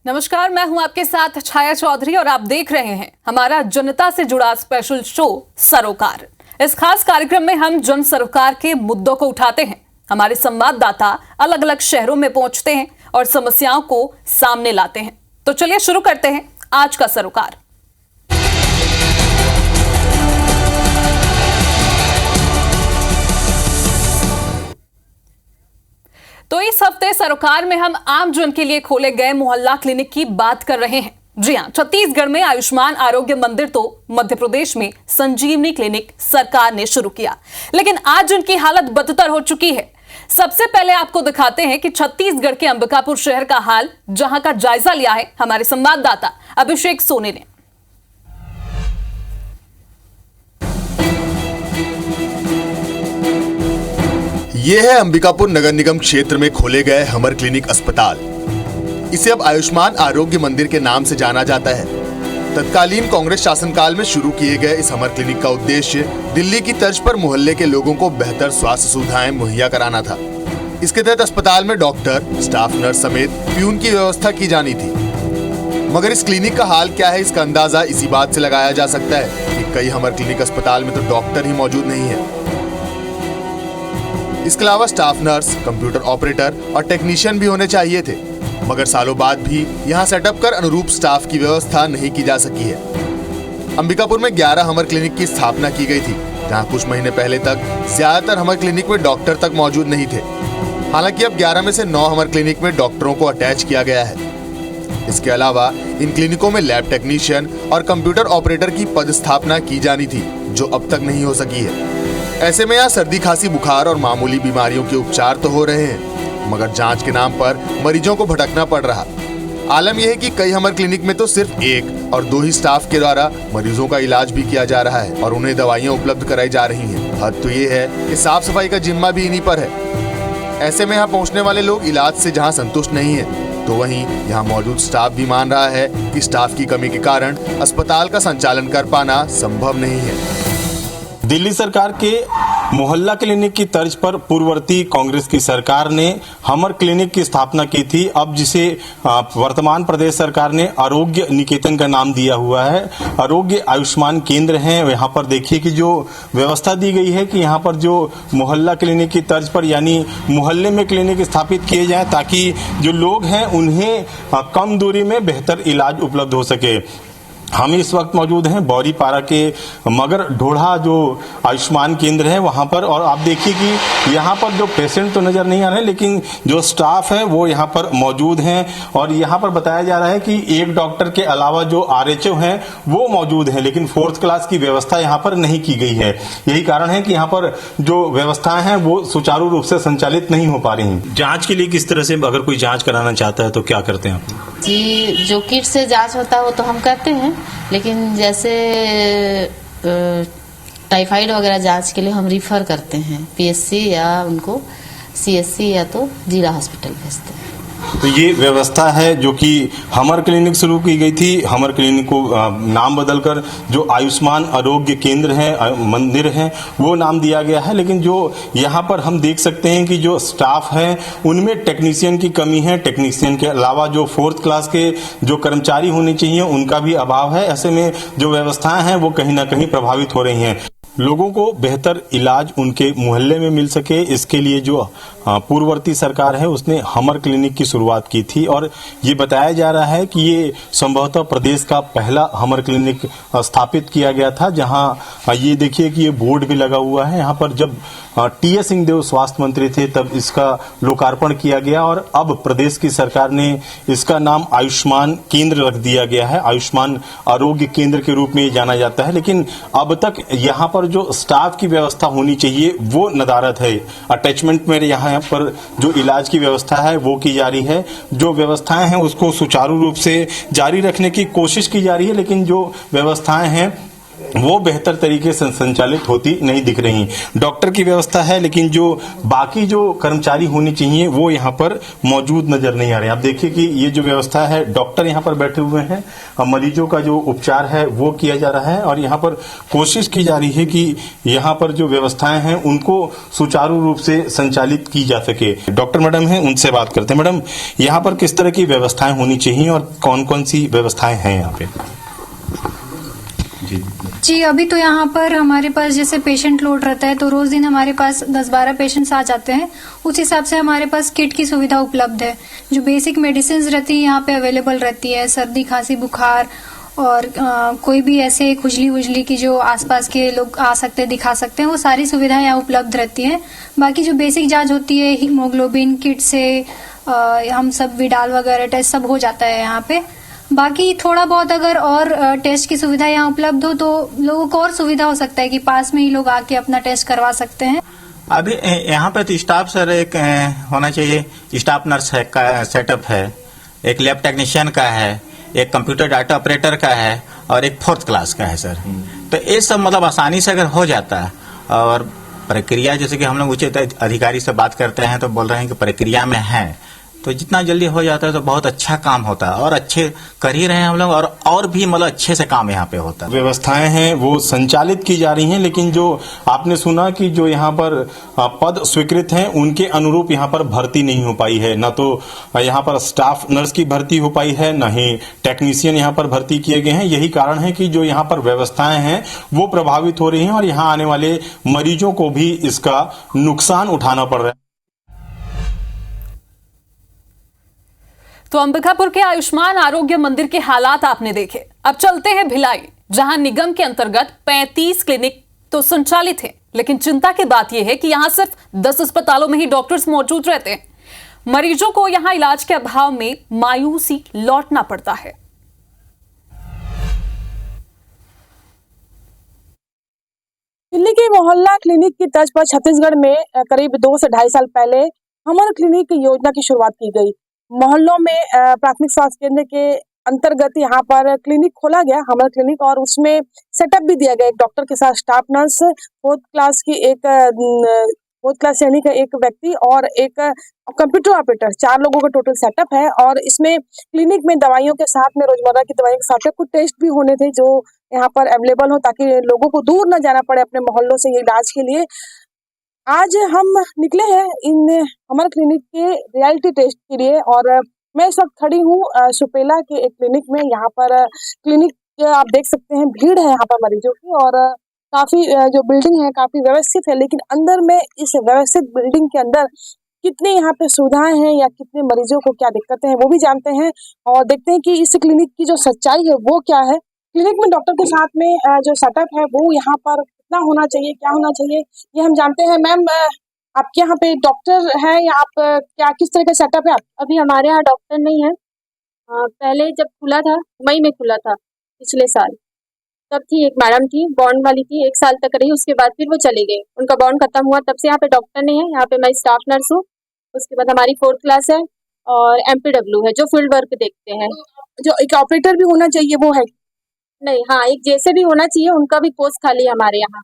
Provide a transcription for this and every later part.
नमस्कार, मैं हूं आपके साथ छाया चौधरी और आप देख रहे हैं हमारा जनता से जुड़ा स्पेशल शो सरोकार। इस खास कार्यक्रम में हम जन सरोकार के मुद्दों को उठाते हैं। हमारे संवाददाता अलग अलग शहरों में पहुंचते हैं और समस्याओं को सामने लाते हैं। तो चलिए शुरू करते हैं आज का सरोकार। तो इस हफ्ते सरोकार में हम आम जन के लिए खोले गए मोहल्ला क्लिनिक की बात कर रहे हैं। जी हां, छत्तीसगढ़ में आयुष्मान आरोग्य मंदिर तो मध्य प्रदेश में संजीवनी क्लिनिक सरकार ने शुरू किया, लेकिन आज उनकी हालत बदतर हो चुकी है। सबसे पहले आपको दिखाते हैं कि छत्तीसगढ़ के अंबिकापुर शहर का हाल, जहां का जायजा लिया है हमारे संवाददाता अभिषेक सोनी ने। ये है अंबिकापुर नगर निगम क्षेत्र में खोले गए हमर क्लिनिक अस्पताल। इसे अब आयुष्मान आरोग्य मंदिर के नाम से जाना जाता है। तत्कालीन कांग्रेस शासनकाल में शुरू किए गए इस हमर क्लिनिक का उद्देश्य दिल्ली की तर्ज पर मोहल्ले के लोगों को बेहतर स्वास्थ्य सुविधाएं मुहैया कराना था। इसके तहत अस्पताल में डॉक्टर, स्टाफ नर्स समेत प्यून की व्यवस्था की जानी थी। मगर इस क्लिनिक का हाल क्या है, इसका अंदाजा इसी बात से लगाया जा सकता है कि कई हमर क्लिनिक अस्पताल में तो डॉक्टर ही मौजूद नहीं है। इसके अलावा स्टाफ नर्स, कंप्यूटर ऑपरेटर और टेक्नीशियन भी होने चाहिए थे, मगर सालों बाद भी यहाँ सेटअप कर अनुरूप स्टाफ की व्यवस्था नहीं की जा सकी है। अंबिकापुर में 11 हमर क्लिनिक की स्थापना की गई थी, जहाँ कुछ महीने पहले तक ज्यादातर हमर क्लिनिक में डॉक्टर तक मौजूद नहीं थे। हालांकि अब 11 में से 9 हमर क्लिनिक में डॉक्टरों को अटैच किया गया है। इसके अलावा इन क्लिनिकों में लैब टेक्नीशियन और कंप्यूटर ऑपरेटर की पदस्थापना की जानी थी, जो अब तक नहीं हो सकी है। ऐसे में यहाँ सर्दी, खांसी, बुखार और मामूली बीमारियों के उपचार तो हो रहे हैं, मगर जांच के नाम पर मरीजों को भटकना पड़ रहा। आलम यह है कि कई हमर क्लिनिक में तो सिर्फ 1 और 2 ही स्टाफ के द्वारा मरीजों का इलाज भी किया जा रहा है और उन्हें दवाइयाँ उपलब्ध कराई जा रही हैं। हद तो ये है कि साफ सफाई का जिम्मा भी इन्हीं पर है। ऐसे में यहाँ पहुँचने वाले लोग इलाज से जहाँ संतुष्ट नहीं है, तो वहीं यहाँ मौजूद स्टाफ भी मान रहा है कि स्टाफ की कमी के कारण अस्पताल का संचालन कर पाना संभव नहीं है। दिल्ली सरकार के मोहल्ला क्लिनिक की तर्ज पर पूर्ववर्ती कांग्रेस की सरकार ने हमर क्लिनिक की स्थापना की थी। अब जिसे वर्तमान प्रदेश सरकार ने आरोग्य निकेतन का नाम दिया हुआ है, आरोग्य आयुष्मान केंद्र हैं। यहाँ पर देखिए कि जो व्यवस्था दी गई है कि यहाँ पर जो मोहल्ला क्लिनिक की तर्ज पर यानी मोहल्ले में क्लिनिक स्थापित किए जाएं, ताकि जो लोग हैं उन्हें कम दूरी में बेहतर इलाज उपलब्ध हो सके। हम इस वक्त मौजूद हैं बौरीपारा के मगर ढोढ़ा जो आयुष्मान केंद्र है वहां पर, और आप देखिए कि यहाँ पर जो पेशेंट तो नजर नहीं आ रहे, लेकिन जो स्टाफ है वो यहाँ पर मौजूद हैं। और यहाँ पर बताया जा रहा है कि एक डॉक्टर के अलावा जो आरएचओ हैं वो मौजूद हैं, लेकिन 4th क्लास की व्यवस्था यहाँ पर नहीं की गई है। यही कारण है कि यहाँ पर जो व्यवस्थाएं हैं वो सुचारू रूप से संचालित नहीं हो पा रही। जांच के लिए किस तरह से, अगर कोई जांच कराना चाहता है तो क्या करते हैं आप? जी, जो किट से जांच होता है वो तो हम करते हैं, लेकिन जैसे टाइफाइड वगैरह जांच के लिए हम रिफर करते हैं पीएचसी या उनको सीएचसी या तो जिला हॉस्पिटल भेजते हैं। तो ये व्यवस्था है जो कि हमर क्लिनिक शुरू की गई थी। हमर क्लिनिक को नाम बदलकर जो आयुष्मान आरोग्य केंद्र है, मंदिर है, वो नाम दिया गया है। लेकिन जो यहाँ पर हम देख सकते हैं कि जो स्टाफ है उनमें टेक्नीशियन की कमी है। टेक्नीशियन के अलावा जो 4th क्लास के जो कर्मचारी होने चाहिए उनका भी अभाव है। ऐसे में जो व्यवस्थाएं हैं वो कहीं ना कहीं प्रभावित हो रही हैं। लोगों को बेहतर इलाज उनके मोहल्ले में मिल सके, इसके लिए जो पूर्ववर्ती सरकार है उसने हमर क्लिनिक की शुरुआत की थी। और ये बताया जा रहा है कि ये संभवतः प्रदेश का पहला हमर क्लिनिक स्थापित किया गया था, जहां ये देखिए कि ये बोर्ड भी लगा हुआ है। यहाँ पर जब टी.एस. सिंहदेव स्वास्थ्य मंत्री थे तब इसका लोकार्पण किया गया और अब प्रदेश की सरकार ने इसका नाम आयुष्मान केंद्र रख दिया गया है। आयुष्मान आरोग्य केंद्र के रूप में ये जाना जाता है। लेकिन अब तक यहाँ पर जो स्टाफ की व्यवस्था होनी चाहिए वो नदारद है। अटैचमेंट में यहाँ पर जो इलाज की व्यवस्था है वो की जा रही है। जो व्यवस्थाएं हैं उसको सुचारू रूप से जारी रखने की कोशिश की जा रही है, लेकिन जो व्यवस्थाएं हैं वो बेहतर तरीके से संचालित होती नहीं दिख रही। डॉक्टर की व्यवस्था है, लेकिन जो बाकी जो कर्मचारी होने चाहिए वो यहाँ पर मौजूद नजर नहीं आ रहे। आप देखिए कि ये जो व्यवस्था है, डॉक्टर यहाँ पर बैठे हुए हैं, मरीजों का जो उपचार है वो किया जा रहा है और यहाँ पर कोशिश की जा रही है कि यहाँ पर जो व्यवस्थाएं हैं उनको सुचारू रूप से संचालित की जा सके। डॉक्टर मैडम हैं, उनसे बात करते हैं। मैडम, यहाँ पर किस तरह की व्यवस्थाएं होनी चाहिए और कौन कौन सी व्यवस्थाएं हैं यहाँ पे? जी, अभी तो यहाँ पर हमारे पास जैसे पेशेंट लोड रहता है तो रोज दिन हमारे पास 10-12 पेशेंट्स आ जाते हैं। उस हिसाब से हमारे पास किट की सुविधा उपलब्ध है। जो बेसिक मेडिसिन रहती है यहाँ पे अवेलेबल रहती है। सर्दी, खांसी, बुखार और कोई भी ऐसे खुजली वुजली की जो आसपास के लोग आ सकते हैं, दिखा सकते हैं, वो सारी सुविधाएं यहाँ उपलब्ध रहती है। बाकी जो बेसिक जांच होती है, हीमोग्लोबिन किट से हम सब विडाल वगैरह टेस्ट सब हो जाता है यहाँ पे। बाकी थोड़ा बहुत अगर और टेस्ट की सुविधा यहाँ उपलब्ध हो तो लोगों को और सुविधा हो सकता है कि पास में ही लोग आके अपना टेस्ट करवा सकते हैं। अभी यहाँ पे तो स्टाफ सर एक होना चाहिए। स्टाफ नर्स है का सेटअप है, एक लैब टेक्नीशियन का है, एक कंप्यूटर डाटा ऑपरेटर का है और एक 4th क्लास का है सर। तो ये सब मतलब आसानी से अगर हो जाता है और प्रक्रिया जैसे कि हम लोग उचित अधिकारी से बात करते हैं तो बोल रहे हैं कि प्रक्रिया में है, तो जितना जल्दी हो जाता है तो बहुत अच्छा काम होता है और अच्छे कर ही रहे हैं हम लोग और भी मतलब अच्छे से काम यहाँ पे होता है। व्यवस्थाएं हैं वो संचालित की जा रही हैं, लेकिन जो आपने सुना कि जो यहाँ पर पद स्वीकृत हैं उनके अनुरूप यहाँ पर भर्ती नहीं हो पाई है। न तो यहाँ पर स्टाफ नर्स की भर्ती हो पाई है, न ही टेक्नीशियन यहाँ पर भर्ती किए गए हैं। यही कारण है कि जो यहाँ पर व्यवस्थाएं हैं वो प्रभावित हो रही हैं और यहाँ आने वाले मरीजों को भी इसका नुकसान उठाना पड़ रहा है। तो अंबिकापुर के आयुष्मान आरोग्य मंदिर के हालात आपने देखे। अब चलते हैं भिलाई, जहां निगम के अंतर्गत 35 क्लिनिक तो संचालित हैं, लेकिन चिंता की बात यह है कि यहां सिर्फ 10 अस्पतालों में ही डॉक्टर्स मौजूद रहते हैं। मरीजों को यहां इलाज के अभाव में मायूसी लौटना पड़ता है। दिल्ली के मोहल्ला क्लिनिक की तर्ज पर छत्तीसगढ़ में करीब 2 से 2.5 साल पहले हमर क्लिनिक योजना की शुरुआत की गई। मोहल्लों में प्राथमिक स्वास्थ्य केंद्र के अंतर्गत यहाँ पर क्लिनिक खोला गया, हमर क्लिनिक, और उसमें सेटअप भी दिया गया। एक डॉक्टर के साथ स्टाफ नर्स, 4th क्लास श्रेणी का एक व्यक्ति और एक कंप्यूटर ऑपरेटर, 4 लोगों का टोटल सेटअप है। और इसमें क्लिनिक में दवाइयों के साथ में, रोजमर्रा की दवाइयों के साथ कुछ टेस्ट भी होने थे जो यहाँ पर अवेलेबल हो, ताकि लोगों को दूर न जाना पड़े अपने मोहल्लों से ये इलाज के लिए। आज हम निकले हैं इन हमर क्लिनिक के रियलिटी टेस्ट के लिए और मैं इस वक्त खड़ी हूँ सुपेला के एक क्लिनिक में। यहाँ पर क्लिनिक आप देख सकते हैं, भीड़ है यहाँ पर मरीजों की और काफी जो बिल्डिंग है काफी व्यवस्थित है, लेकिन अंदर में इस व्यवस्थित बिल्डिंग के अंदर कितनी यहाँ पे सुविधाएं हैं या कितने मरीजों को क्या दिक्कतें हैं वो भी जानते हैं और देखते हैं कि इस क्लिनिक की जो सच्चाई है वो क्या है। क्लिनिक में डॉक्टर के साथ में जो सेटअप है वो यहाँ पर कितना होना चाहिए, क्या होना चाहिए, ये हम जानते हैं। मैम, आपके यहाँ पे डॉक्टर है या आप क्या किस तरह का सेटअप है? अभी हमारे यहाँ डॉक्टर नहीं है। पहले जब खुला था, मई में खुला था पिछले साल, तब थी एक मैडम थी, बॉन्ड वाली थी, 1 साल तक रही, उसके बाद फिर वो चले गए, उनका बॉन्ड खत्म हुआ, तब से यहाँ पे डॉक्टर नहीं है। यहाँ पे मैं स्टाफ नर्स हूँ। उसके बाद हमारी 4th क्लास है और MPW है जो फील्ड वर्क देखते हैं। जो एक ऑपरेटर भी होना चाहिए वो है? नहीं, हाँ, एक जैसे भी होना चाहिए, उनका भी पोस्ट खाली है हमारे यहाँ।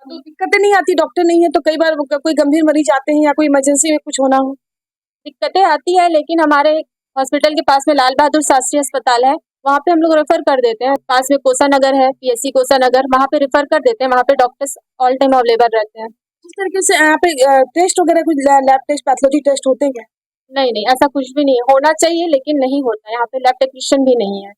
तो दिक्कतें नहीं आती? डॉक्टर नहीं है तो कई बार कोई गंभीर मरीज आते हैं या कोई इमरजेंसी में कुछ होना हो? दिक्कतें आती है, लेकिन हमारे हॉस्पिटल के पास में लाल बहादुर शास्त्री अस्पताल है, वहाँ पे हम लोग रेफर कर देते हैं। पास में कोसा नगर है, PSC कोसा नगर, वहाँ पे रेफर कर देते हैं। वहाँ पे डॉक्टर्स ऑल टाइम अवेलेबल रहते हैं। इस तरीके से यहाँ पे टेस्ट वगैरह कुछ लैब टेस्ट, पैथोलॉजी टेस्ट होते हैं क्या? नहीं, ऐसा कुछ भी नहीं है। होना चाहिए लेकिन नहीं होता। यहाँ पे लैब टेक्नीशियन भी नहीं है।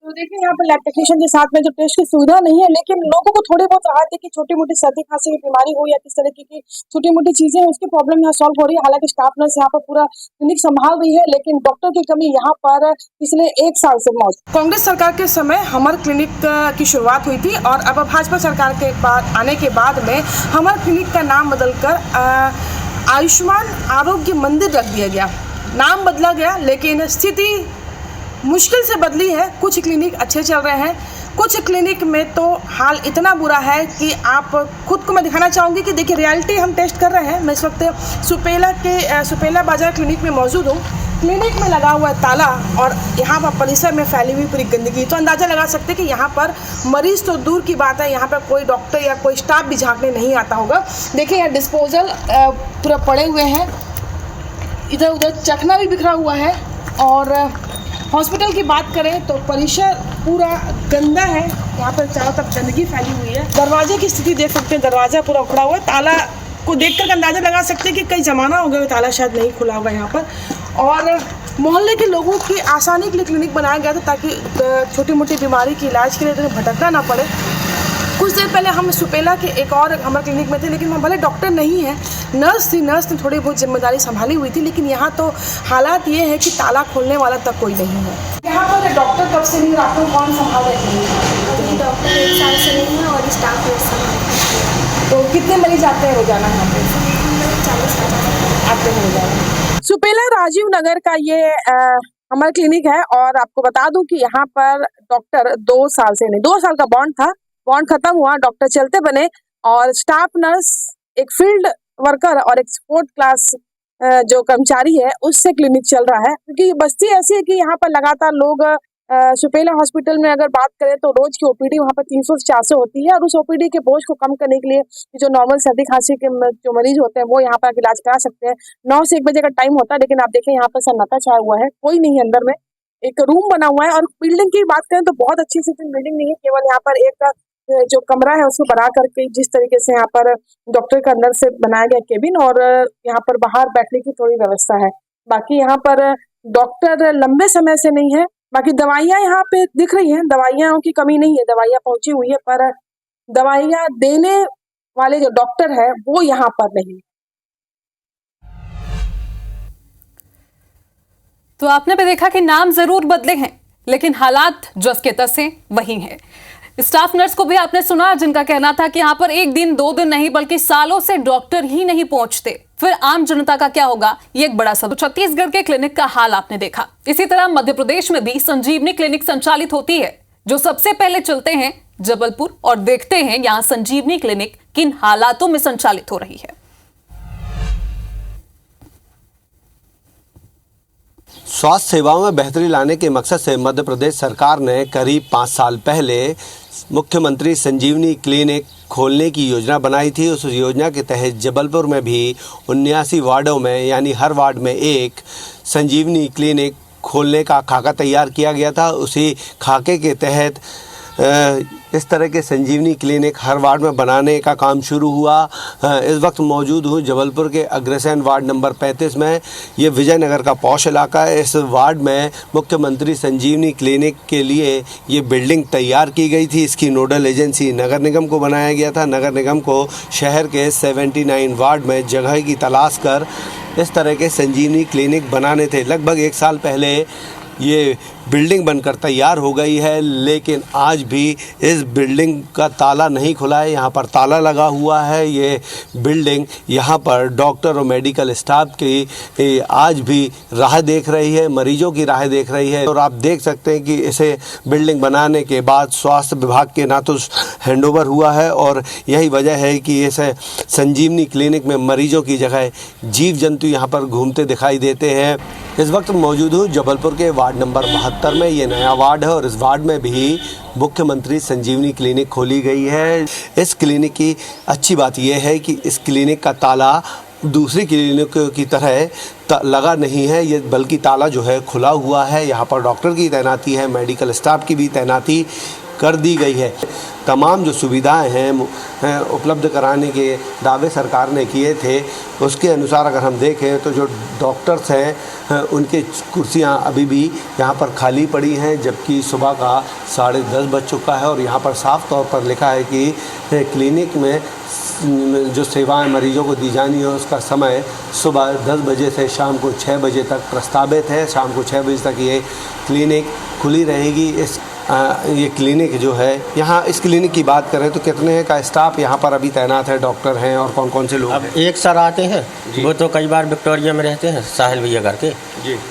तो देखिए, यहाँ पर लैब टेक्नीशियन के साथ में जो टेस्ट की सुविधा नहीं है, लेकिन लोगों को थोड़ी बहुत राहत है कि छोटी मोटी सर्दी खांसी की बीमारी हो या किस तरह की छोटी मोटी चीजें हैं, उसकी प्रॉब्लम यहाँ सॉल्व हो रही है। हालांकि स्टाफ नर्स यहाँ पर पूरा क्लिनिक संभाल रही है, लेकिन डॉक्टर की कमी यहाँ पर पिछले 1 साल से मौजूद। कांग्रेस सरकार के समय हमर क्लिनिक की शुरुआत हुई थी और अब भाजपा सरकार के बाद आने के बाद में हमर क्लिनिक का नाम बदलकर आयुष्मान आरोग्य मंदिर रख दिया गया। नाम बदला गया, लेकिन स्थिति मुश्किल से बदली है। कुछ क्लिनिक अच्छे चल रहे हैं, कुछ क्लिनिक में तो हाल इतना बुरा है कि आप खुद को मैं दिखाना चाहूँगी कि देखिए, रियलिटी हम टेस्ट कर रहे हैं। मैं इस वक्त सुपेला बाजार क्लिनिक में मौजूद हूँ। क्लिनिक में लगा हुआ है ताला और यहाँ पर परिसर में फैली हुई पूरी गंदगी, तो अंदाज़ा लगा सकते हैं कि यहाँ पर मरीज तो दूर की बात है, यहाँ पर कोई डॉक्टर या कोई स्टाफ भी झांकने नहीं आता होगा। देखिए यहाँ डिस्पोजल पूरा पड़े हुए हैं, इधर उधर चखना भी बिखरा हुआ है। और हॉस्पिटल की बात करें तो परिसर पूरा गंदा है, यहाँ पर चारों तरफ गंदगी फैली हुई है। दरवाजे की स्थिति देख सकते हैं, दरवाज़ा पूरा उखड़ा हुआ है। ताला को देखकर अंदाज़ा लगा सकते हैं कि कई ज़माना हो गया, ताला शायद नहीं खुला हुआ यहाँ पर। और मोहल्ले के लोगों की आसानी के लिए क्लिनिक बनाया गया था ताकि छोटी मोटी बीमारी के इलाज के लिए तो भटकना ना पड़े। कुछ देर पहले हम सुपेला के एक और हमारे क्लिनिक में थे, लेकिन वहाँ भले डॉक्टर नहीं है, नर्स थी, नर्स ने थोड़ी बहुत जिम्मेदारी संभाली हुई थी, लेकिन यहाँ तो हालात ये है कि ताला खोलने वाला तक कोई नहीं है। यहाँ पर डॉक्टर कब से नहीं, आपको कौन संभाल रहे हैं? डॉक्टर 1 साल से नहीं है और स्टाफ 1 साल। तो कितने मरीज आते हैं रोजाना यहाँ पे? 40 आते हैं रोजाना। सुपेला राजीव नगर का ये हमारा क्लिनिक है और आपको बता दूं कि यहाँ पर डॉक्टर 2 साल से नहीं, 2 साल का बॉन्ड था, बॉन्ड खत्म हुआ, डॉक्टर चलते बने और स्टाफ नर्स, एक फील्ड वर्कर और एक स्पोर्ट क्लास जो कर्मचारी है उससे क्लिनिक चल रहा है। क्योंकि बस्ती ऐसी है कि यहाँ पर लगातार लोग सुपेला हॉस्पिटल में अगर बात करें तो रोज की ओपीडी वहाँ पर 300 से 400 होती है और उस ओपीडी के बोझ को कम करने के लिए जो नॉर्मल सर्दी खांसी के जो मरीज होते हैं वो यहाँ पर इलाज करा सकते हैं। 9 से 1 बजे का टाइम होता है, लेकिन आप देखें यहाँ पर सन्नाटा छाया हुआ है, कोई नहीं है अंदर में। एक रूम बना हुआ है और बिल्डिंग की बात करें तो बहुत अच्छी सी बिल्डिंग नहीं है, केवल यहाँ पर एक जो कमरा है उसको बना करके जिस तरीके से यहाँ पर डॉक्टर के अंदर से बनाया गया केबिन और यहाँ पर बाहर बैठने की थोड़ी व्यवस्था है। बाकी यहाँ पर डॉक्टर लंबे समय से नहीं है। बाकी दवाइयाँ यहाँ पे दिख रही हैं, दवाइयाँ की कमी नहीं है, दवाइयाँ पहुंची हुई है, पर दवाइयाँ देने वाले जो डॉक्टर है वो यहाँ पर नहीं। तो आपने भी देखा कि नाम जरूर बदले हैं, लेकिन हालात जस के तस हैं वही हैं। स्टाफ नर्स को भी आपने सुना, जिनका कहना था कि यहाँ पर 1 दिन 2 दिन नहीं बल्कि सालों से डॉक्टर ही नहीं पहुंचते। फिर आम जनता का क्या होगा, ये एक बड़ा सवाल। छत्तीसगढ़ के क्लिनिक का हाल आपने देखा। इसी तरह मध्य प्रदेश में भी संजीवनी क्लिनिक संचालित होती है, जो सबसे पहले चलते हैं जबलपुर और देखते हैं यहाँ संजीवनी क्लिनिक किन हालातों में संचालित हो रही है। स्वास्थ्य सेवाओं में बेहतरी लाने के मकसद से मध्य प्रदेश सरकार ने करीब 5 साल पहले मुख्यमंत्री संजीवनी क्लिनिक खोलने की योजना बनाई थी। उस योजना के तहत जबलपुर में भी 79 वार्डों में यानी हर वार्ड में एक संजीवनी क्लिनिक खोलने का खाका तैयार किया गया था। उसी खाके के तहत इस तरह के संजीवनी क्लिनिक हर वार्ड में बनाने का काम शुरू हुआ। इस वक्त मौजूद हूँ जबलपुर के अग्रसेन वार्ड नंबर 35 में। ये विजयनगर का पॉश इलाका है। इस वार्ड में मुख्यमंत्री संजीवनी क्लिनिक के लिए ये बिल्डिंग तैयार की गई थी। इसकी नोडल एजेंसी नगर निगम को बनाया गया था। नगर निगम को शहर के 79 वार्ड में जगह की तलाश कर इस तरह के संजीवनी क्लिनिक बनाने थे। लगभग 1 साल पहले ये बिल्डिंग बनकर तैयार हो गई है, लेकिन आज भी इस बिल्डिंग का ताला नहीं खुला है। यहाँ पर ताला लगा हुआ है। ये बिल्डिंग यहाँ पर डॉक्टर और मेडिकल स्टाफ की आज भी राह देख रही है, मरीजों की राह देख रही है। और आप देख सकते हैं कि इसे बिल्डिंग बनाने के बाद स्वास्थ्य विभाग के ना तो हैंडओवर हुआ है और यही वजह है कि इस संजीवनी क्लिनिक में मरीजों की जगह जीव जंतु यहाँ पर घूमते दिखाई देते हैं। इस वक्त मौजूद हूँ जबलपुर के वार्ड नंबर 72 में। ये नया वार्ड है और इस वार्ड में भी मुख्यमंत्री संजीवनी क्लिनिक खोली गई है। इस क्लिनिक की अच्छी बात यह है कि इस क्लिनिक का ताला दूसरी क्लिनिक की तरह लगा नहीं है, ये बल्कि ताला जो है खुला हुआ है। यहाँ पर डॉक्टर की तैनाती है, मेडिकल स्टाफ की भी तैनाती कर दी गई है। तमाम जो सुविधाएं हैं उपलब्ध कराने के दावे सरकार ने किए थे, उसके अनुसार अगर हम देखें तो जो डॉक्टर्स हैं उनकी कुर्सियां अभी भी यहाँ पर खाली पड़ी हैं, जबकि सुबह का 10:30 बज चुका है और यहाँ पर साफ तौर पर लिखा है कि क्लिनिक में जो सेवाएं मरीजों को दी जानी है उसका समय सुबह 10 बजे से शाम को 6 बजे तक प्रस्तावित है। शाम को 6 बजे तक ये क्लिनिक खुली रहेगी। ये क्लिनिक जो है, यहाँ इस क्लिनिक की बात करें तो कितने का स्टाफ यहाँ पर अभी तैनात है, डॉक्टर हैं और कौन कौन से लोग हैं? एक सर आते हैं, वो तो कई बार विक्टोरिया में रहते हैं साहिल भैया करके,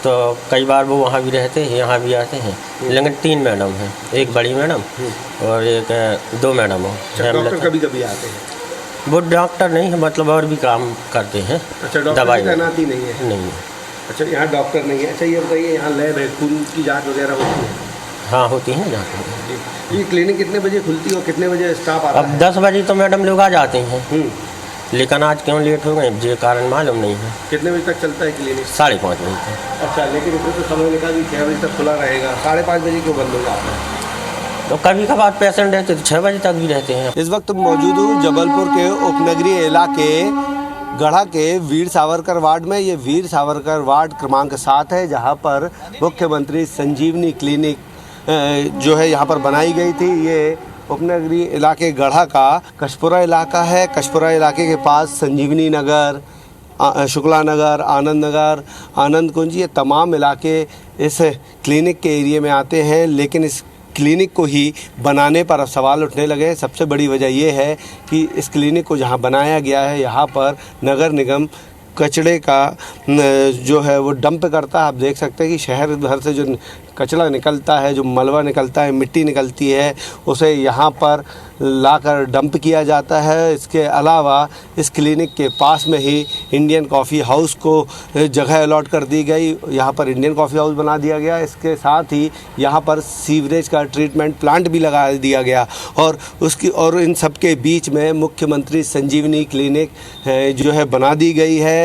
तो कई बार वो वहाँ भी रहते हैं, यहाँ भी आते हैं। लेकिन 3 मैडम हैं, एक बड़ी मैडम और एक 2 मैडम हो। डॉक्टर कभी कभी आते हैं? वो डॉक्टर नहीं है, मतलब और भी काम करते हैं। अच्छा, दवाई तैनाती नहीं है? नहीं है। अच्छा, यहाँ डॉक्टर नहीं है। अच्छा, ये बताइए, यहाँ लैब है, खून की जांच वगैरह होती है? हाँ होती हैं जाँच। ये क्लिनिक कितने बजे खुलती है और कितने बजे स्टाफ आता अब है? 10 बजे तो मैडम लोग आ जाते हैं, लेकिन आज क्यों लेट हो गए ये कारण मालूम नहीं है। कितने बजे तक चलता है क्लिनिक? 5:30 बजे तक। अच्छा, लेकिन इसमें तो समय लिखा कि 6 बजे तक खुला रहेगा, 5:30 बजे क्यों बंद हो जाता है? तो कभी कभार पेशेंट रहते तो 6 बजे तक भी रहते हैं। इस वक्त मौजूद हूँ जबलपुर के उपनगरीय इलाके गढ़ा के वीर सावरकर वार्ड में। ये वीर सावरकर वार्ड क्रमांक 7 है, जहाँ पर मुख्यमंत्री संजीवनी क्लिनिक जो है यहाँ पर बनाई गई थी। ये उपनगरीय इलाके गढ़ा का कशपुरा इलाका है। कशपुरा इलाके के पास संजीवनी नगर, शुक्ला नगर, आनंद नगर, आनंद कुंज, ये तमाम इलाके इस क्लिनिक के एरिया में आते हैं। लेकिन इस क्लिनिक को ही बनाने पर अब सवाल उठने लगे। सबसे बड़ी वजह ये है कि इस क्लिनिक को जहाँ बनाया गया है, यहाँ पर नगर निगम कचड़े का जो है वो डंप करता है। आप देख सकते हैं कि शहर भर से जो कचरा निकलता है, जो मलबा निकलता है, मिट्टी निकलती है, उसे यहाँ पर लाकर डंप किया जाता है। इसके अलावा इस क्लिनिक के पास में ही इंडियन कॉफ़ी हाउस को जगह अलॉट कर दी गई। यहाँ पर इंडियन कॉफ़ी हाउस बना दिया गया। इसके साथ ही यहाँ पर सीवरेज का ट्रीटमेंट प्लांट भी लगा दिया गया। और इन सब के बीच में मुख्यमंत्री संजीवनी क्लिनिक जो है बना दी गई है।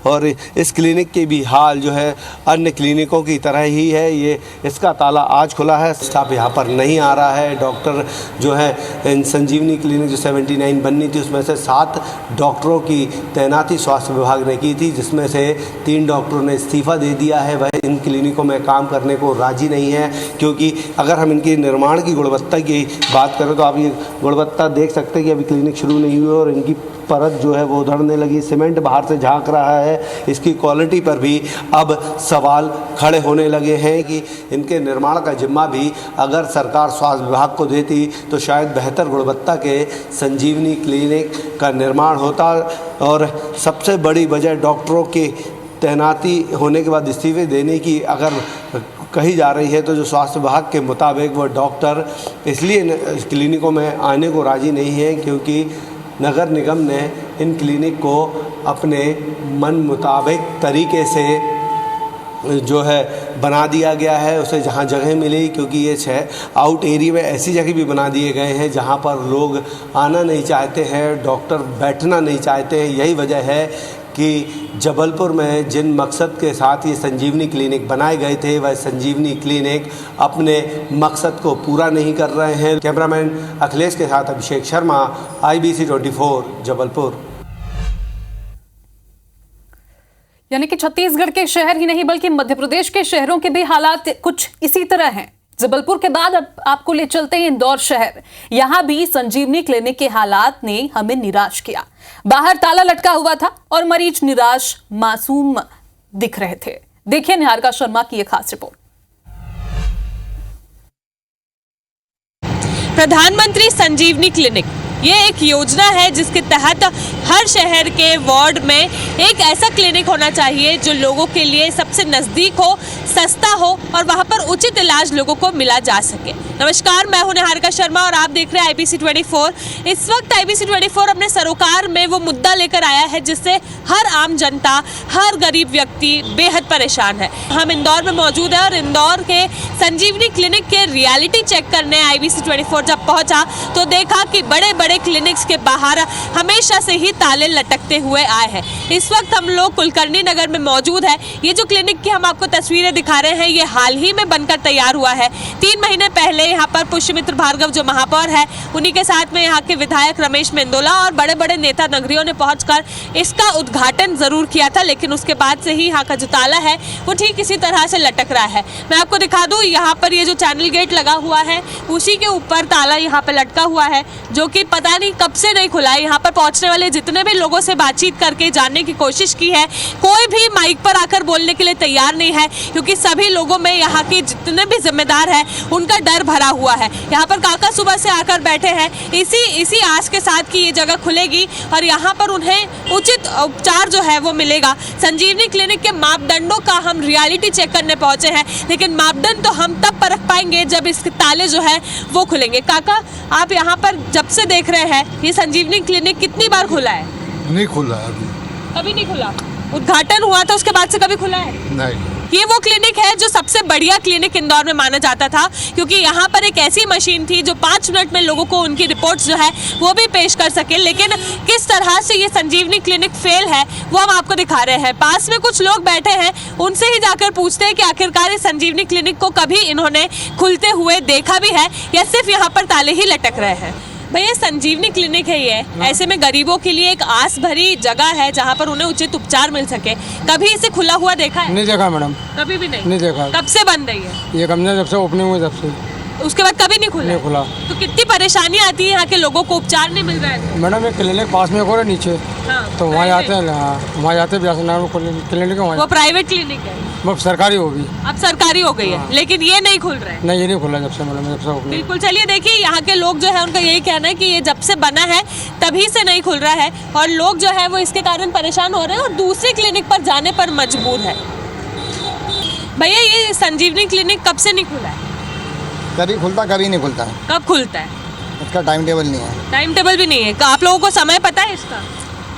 और इस क्लिनिक के भी हाल जो है अन्य क्लिनिकों की तरह ही है। ये इसका ताला आज खुला है, स्टाफ यहाँ पर नहीं आ रहा है। डॉक्टर जो है संजीवनी क्लिनिक जो 79 बननी थी, उसमें से 7 डॉक्टरों की तैनाती स्वास्थ्य विभाग ने की थी, जिसमें से 3 डॉक्टरों ने इस्तीफ़ा दे दिया है। वह इन क्लिनिकों में काम करने को राज़ी नहीं है, क्योंकि अगर हम इनकी निर्माण की गुणवत्ता की बात करें तो आप ये गुणवत्ता देख सकते हैं कि अभी क्लिनिक शुरू नहीं हुई और इनकी परत जो है वो उधड़ने लगी। सीमेंट बाहर से झांक रहा है। इसकी क्वालिटी पर भी अब सवाल खड़े होने लगे हैं कि इनके निर्माण का जिम्मा भी अगर सरकार स्वास्थ्य विभाग को देती तो शायद बेहतर गुणवत्ता के संजीवनी क्लिनिक का निर्माण होता। और सबसे बड़ी वजह डॉक्टरों की तैनाती होने के बाद इस्तीफे देने की अगर कही जा रही है, तो जो स्वास्थ्य विभाग के मुताबिक वो डॉक्टर इसलिए क्लिनिकों में आने को राज़ी नहीं है क्योंकि नगर निगम ने इन क्लिनिक को अपने मन मुताबिक तरीके से जो है बना दिया गया है। उसे जहाँ जगह मिली, क्योंकि ये 6 आउट एरिया में ऐसी जगह भी बना दिए गए हैं जहाँ पर लोग आना नहीं चाहते हैं, डॉक्टर बैठना नहीं चाहते हैं। यही वजह है कि जबलपुर में जिन मकसद के साथ ये संजीवनी क्लिनिक बनाए गए थे, वह संजीवनी क्लिनिक अपने मकसद को पूरा नहीं कर रहे हैं। कैमरामैन अखिलेश के साथ अभिषेक शर्मा, IBC 24 जबलपुर। यानी कि छत्तीसगढ़ के शहर ही नहीं बल्कि मध्य प्रदेश के शहरों के भी हालात कुछ इसी तरह हैं। जबलपुर के बाद अब आपको ले चलते हैं इंदौर शहर। यहां भी संजीवनी क्लिनिक के हालात ने हमें निराश किया। बाहर ताला लटका हुआ था और मरीज निराश मासूम दिख रहे थे। देखिए निहारिका शर्मा की यह खास रिपोर्ट। प्रधानमंत्री संजीवनी क्लिनिक ये एक योजना है जिसके तहत हर शहर के वार्ड में एक ऐसा क्लिनिक होना चाहिए जो लोगों के लिए सबसे नज़दीक हो, सस्ता हो और वहां पर उचित इलाज लोगों को मिला जा सके। नमस्कार, मैं हूं निहारिका शर्मा और आप देख रहे हैं IBC 24। इस वक्त IBC 24 अपने सरोकार में वो मुद्दा लेकर आया है जिससे हर आम जनता, हर गरीब व्यक्ति बेहद परेशान है। हम इंदौर में मौजूद है और इंदौर के संजीवनी क्लिनिक के रियलिटी चेक करने IBC 24 जब पहुंचा तो देखा कि बड़े बड़े क्लिनिक्स के बाहर हमेशा से ही ताले लटकते हुए आए हैं। इस वक्त हम लोग कुलकर्णी नगर में मौजूद है। ये जो क्लिनिक की हम आपको तस्वीरें दिखा रहे हैं, ये हाल ही में बनकर तैयार हुआ है। 3 महीने पहले यहाँ पर पुष्यमित्र भार्गव जो महापौर है, उन्हीं के साथ में यहाँ के विधायक रमेश मेंदोला और बड़े बड़े नेता नगरियों ने पहुंचकर इसका उद्घाटन जरूर किया था, लेकिन उसके बाद से ही यहाँ का जो ताला है वो ठीक इसी तरह से लटक रहा है। मैं आपको दिखा दूं, यहाँ पर ये जो चैनल गेट लगा हुआ है उसी के ऊपर ताला यहाँ पे लटका हुआ है, जो कि पता नहीं कब से नहीं खुला है। यहाँ पर पहुंचने वाले जितने भी लोगों से बातचीत करके जानने की कोशिश की है, कोई भी माइक पर आकर बोलने के लिए तैयार नहीं है, क्योंकि सभी लोगों में यहाँ के जितने भी जिम्मेदार हैं उनका डर भरा हुआ है। यहाँ पर काका सुबह से आकर बैठे हैं इसी आस के साथ कि ये जगह खुलेगी और यहाँ पर उन्हें उचित उपचार जो है वो मिलेगा। संजीवनी क्लिनिक के मापदंडों का हम रियलिटी चेक करने पहुंचे हैं, लेकिन मापदंड तो हम तब परख पाएंगे जब इसके ताले जो है वो खुलेंगे। काका, आप यहाँ पर जब से देख रहे हैं, ये संजीवनी क्लिनिक कितनी बार खुला है? नहीं खुला है अभी। अभी नहीं खुला। उद्घाटन हुआ था उसके बाद से कभी खुला है? नहीं। ये वो क्लिनिक है जो सबसे बढ़िया क्लिनिक इंदौर में माना जाता था, क्योंकि यहाँ पर एक ऐसी मशीन थी जो 5 मिनट में लोगों को उनकी रिपोर्ट्स जो है वो भी पेश कर सके। लेकिन किस तरह से ये संजीवनी क्लिनिक फेल है वो हम आपको दिखा रहे हैं। पास में कुछ लोग बैठे हैं, उनसे ही जाकर पूछते हैं कि आखिरकार इस संजीवनी क्लिनिक को कभी इन्होंने खुलते हुए देखा भी है या सिर्फ यहाँ पर ताले ही लटक रहे हैं। भैया संजीवनी क्लिनिक है ये, ऐसे में गरीबों के लिए एक आस भरी जगह है जहाँ पर उन्हें उचित उपचार मिल सके। कभी इसे खुला हुआ देखा है? नहीं देखा मैडम, कभी भी नहीं देखा। कब से बंद है ये हमने जब से ओपनिंग हुई तब से। उसके बाद कभी नहीं खुला? तो कितनी परेशानी आती है यहाँ के लोगों को, उपचार नहीं मिल रहा है? मैडम एक क्लिनिक पास में और नीचे, तो वहाँ जाते हैं, वहाँ जाते क्लिनिक है। वो प्राइवेट क्लिनिक है? वो सरकारी होगी। अब सरकारी हो गई है, लेकिन ये नहीं खुल रहा है? नहीं, ये नहीं खुला जब से मैडम, जब से। बिल्कुल। चलिए देखिए, यहाँ के लोग जो है उनका यही कहना है कि ये जब से बना है तभी से नहीं खुल रहा है और लोग जो है वो इसके कारण परेशान हो रहे हैं और दूसरी क्लिनिक पर जाने पर मजबूर है। भैया ये संजीवनी क्लिनिक कब से नहीं खुला है? कभी खुलता कभी नहीं खुलता। कब खुलता है? इसका टाइम टेबल नहीं है। टाइम टेबल भी नहीं है? आप लोगों को समय पता है इसका?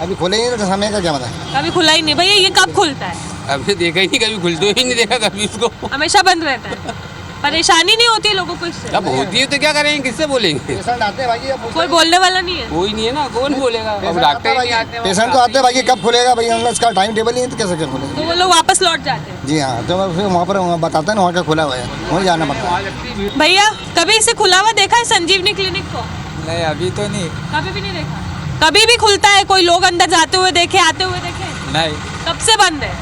अभी खुले ही नहीं तो समय का क्या पता? कभी खुला ही नहीं। भैया ये कब खुलता है? अभी देखा ही नहीं, कभी खुलते ही नहीं देखा कभी इसको। हमेशा बंद रहता है। परेशानी नहीं होती है लोगों को इससे? अब होती है तो क्या करेंगे, किससे बोलेंगे? पेशेंट आते हैं भाई, कोई बोलने वाला नहीं है? कोई नहीं है ना, कौन बोलेगा? अब डॉक्टर नहीं आते, पेशेंट तो आते हैं भाई, कब खुलेगा भाई, हम इसका टाइम टेबल नहीं है तो कैसे क्या खुलेगा? तो वो लोग वापस लौट जाते हैं? जी हाँ, तो फिर वहाँ पर बताते हैं वहाँ का खुला हुआ है, वहीं जाना पड़ता है। भैया कभी इसे खुला हुआ देखा है संजीवनी क्लिनिक को? नहीं अभी तो नहीं। कभी भी नहीं देखा? कभी भी खुलता है? कोई लोग अंदर जाते हुए देखे, आते हुए देखे? नहीं। कब से बंद है?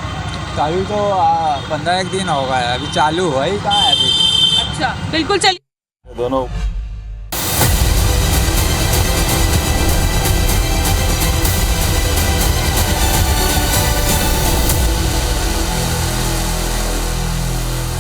अभी तो 15 दिन होगा, अभी चालू हुआ ही कहाँ है अभी। अच्छा, बिल्कुल। चलिए दोनों